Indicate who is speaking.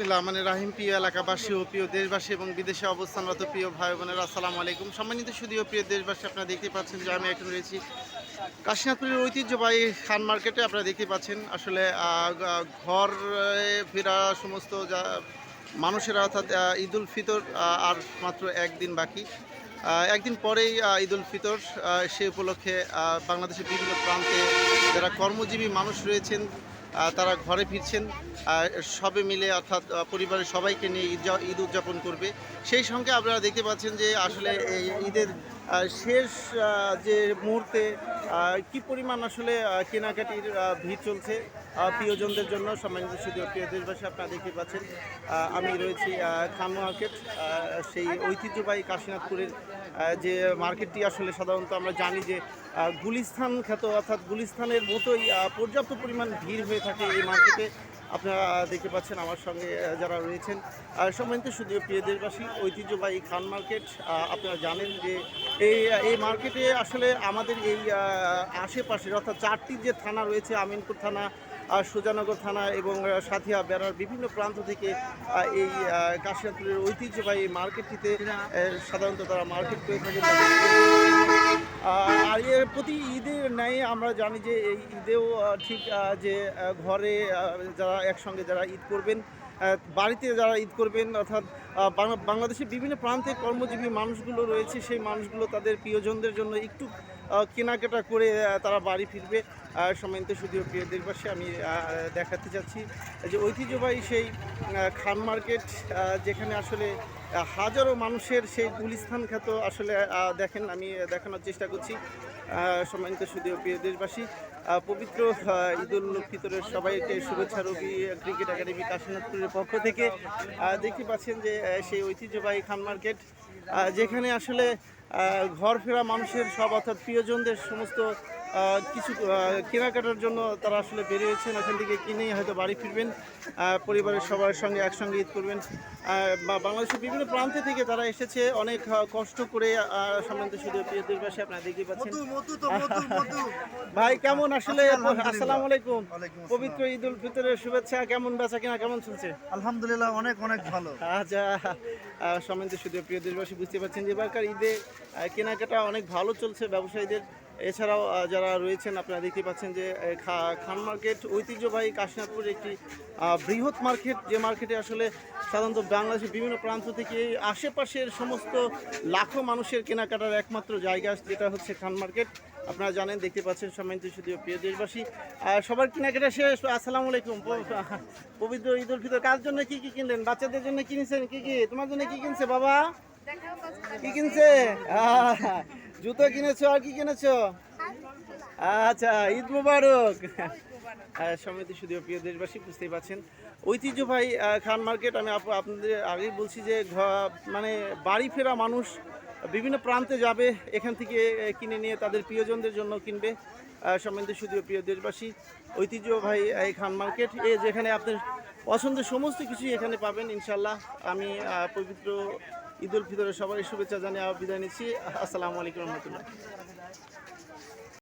Speaker 1: বিসমিল্লাহ মানে রাহিম। প্রিয় এলাকাবাসী ও প্রিয় দেশবাসী এবং বিদেশে অবস্থানরত প্রিয় ভাই বোনেরা, আসসালামু আলাইকুম। সম্মানিত সুধীয় প্রিয় দেশবাসী, আপনারা দেখতে পাচ্ছেন যে আমি এখন রয়েছি কাশীনাথপুরের ঐতিহ্যবাহী খান মার্কেটে। আপনারা দেখতে পাচ্ছেন আসলে ঘর ফেরা সমস্ত যা মানুষেরা, অর্থাৎ ঈদুল ফিতর আর মাত্র একদিন বাকি। একদিন পরেই ঈদুল ফিতর। সে উপলক্ষে বাংলাদেশের বিভিন্ন প্রান্তে যারা কর্মজীবী মানুষ রয়েছেন তারা ঘরে ফিরছেন সবে মিলে, অর্থাৎ পরিবারের সবাইকে নিয়ে ঈদ উদযাপন করবে। সেই সঙ্গে আপনারা দেখতে পাচ্ছেন যে আসলে এই ঈদের শেষ যে মুহূর্তে কি পরিমাণ আসলে কেনাকাটির ভিড় চলছে প্রিয়জনদের জন্য। সম্মানিত শুধু প্রিয় দেশবাসী, আপনারা দেখতে পাচ্ছেন আমি রয়েছি খান মার্কেট, সেই ঐতিহ্যবাহী কাশীনাথপুরের যে মার্কেটটি আসলে সাধারণত আমরা জানি যে গুলিস্তান খ্যাত, অর্থাৎ গুলিস্তানের মতোই পর্যাপ্ত পরিমাণ ভিড় হয়ে থাকে এই মার্কেটে। আপনারা দেখতে পাচ্ছেন আমার সঙ্গে যারা রয়েছেন সম্মানিত শুধু প্রিয় দেশবাসী, ঐতিহ্যবাহী খান মার্কেট। আপনারা জানেন যে এই মার্কেটে আসলে আমাদের এই আশেপাশের, অর্থাৎ চারটি যে থানা রয়েছে, আমিনপুর থানা, সুজানগর থানা এবং সাথিয়া বেড়ার বিভিন্ন প্রান্ত থেকে এই কাশীনাথপুরের ঐতিহ্যবাহী মার্কেটটিতে সাধারণত তারা মার্কেট করে থাকে। আর এর প্রতি ঈদের ন্যায় আমরা জানি যে এই ঈদেও ঠিক যে ঘরে যারা একসঙ্গে যারা ঈদ করবেন, বাড়িতে যারা ঈদ করবেন, অর্থাৎ বাংলাদেশের বিভিন্ন প্রান্তে কর্মজীবী মানুষগুলো রয়েছে, সেই মানুষগুলো তাদের প্রিয়জনদের জন্য একটু কেনাকাটা করে তারা বাড়ি ফিরবে। সম্মানিত শুধু প্রিয় দেশবাসী, আমি দেখাতে চাচ্ছি যে ঐতিহ্যবাহী সেই খান মার্কেট, যেখানে আসলে হাজারো মানুষের সেই গুলিস্তান খ্যাত আসলে দেখেন, আমি দেখানোর চেষ্টা করছি। সম্মানিত শুধু প্রিয় দেশবাসী, পবিত্র ঈদুল ফিতরের সবাইকে শুভেচ্ছা রবি ক্রিকেট একাডেমি কাশীনাথপুরের পক্ষ থেকে। দেখতে পাচ্ছেন যে সেই ঐতিহ্যবাহী খান মার্কেট, যেখানে আসলে ঘর ফেরা মানুষের সব, অর্থাৎ প্রিয়জনদের সমস্ত কিছু কেনাকাটার জন্য তারা আসলে বেরিয়েছেন। এখান থেকে কিনেই হয়তো বাড়ি ফিরবেন, পরিবারের সবার সঙ্গে একসঙ্গে ঈদ করবেন। বাংলাদেশের বিভিন্ন প্রান্ত থেকে তারা এসেছে অনেক কষ্ট করে। সম্বন্ধে শুধু প্রিয় দেশবাসী, আপনারা দেখতে পাচ্ছেন। ভাই কেমন আসলে? আসসালামু আলাইকুম। পবিত্র ঈদুল ফিতরের শুভেচ্ছা। কেমন বেচা কেনা কেমন চলছে?
Speaker 2: আলহামদুলিল্লাহ, অনেক অনেক ভালো।
Speaker 1: আচ্ছা, সম্বন্ধে শুধু প্রিয় দেশবাসী বুঝতে পারছেন যে এবারকার ঈদে কেনাকাটা অনেক ভালো চলছে ব্যবসায়ীদের। এছাড়াও যারা রয়েছেন আপনারা দেখতে পাচ্ছেন যে খান মার্কেট ঐতিহ্যবাহী কাশীনাথপুরের একটি বৃহৎ মার্কেট, যে মার্কেটে আসলে সাধারণত বাংলাদেশের বিভিন্ন প্রান্ত থেকে আশেপাশের সমস্ত লাখো মানুষের কেনাকাটার একমাত্র জায়গা, যেটা হচ্ছে খান মার্কেট। আপনারা জানেন, দেখতে পাচ্ছেন সম্মানিত শুধু প্রিয় দেশবাসী, সবার কেনাকাটা শেষ। আসসালামু আলাইকুম। পবিত্র ঈদুল ফিতর কার জন্য কি কি কিনলেন? বাচ্চাদের জন্য কিনেছেন কি কি? তোমার জন্য কি কিনছে বাবা? কি কিনছে? জুতো কিনেছো, আর কি কিনেছো? আচ্ছা, ঈদ মুবারক। সমিতি শুধু প্রিয় দেশবাসী, বুঝতেই পারছেন ঐতিহ্যবাহী খান মার্কেট। আমি আপনাদের আগেই বলছি যে মানে বাড়ি ফেরা মানুষ বিভিন্ন প্রান্তে যাবে, এখান থেকে কিনে নিয়ে তাদের প্রিয়জনদের জন্য কিনবে। সম্বন্ধে শুধু প্রিয় দেশবাসী, ঐতিহ্যবাহী এই খান মার্কেট, যেখানে আপনার পছন্দের সমস্ত কিছুই এখানে পাবেন ইনশাল্লাহ। আমি পবিত্র ঈদুল ফিতরের সবাই শুভেচ্ছা জানিয়ে বিদায় নিচ্ছি। আসসালামু আলাইকুম রহমতুল্লাহ।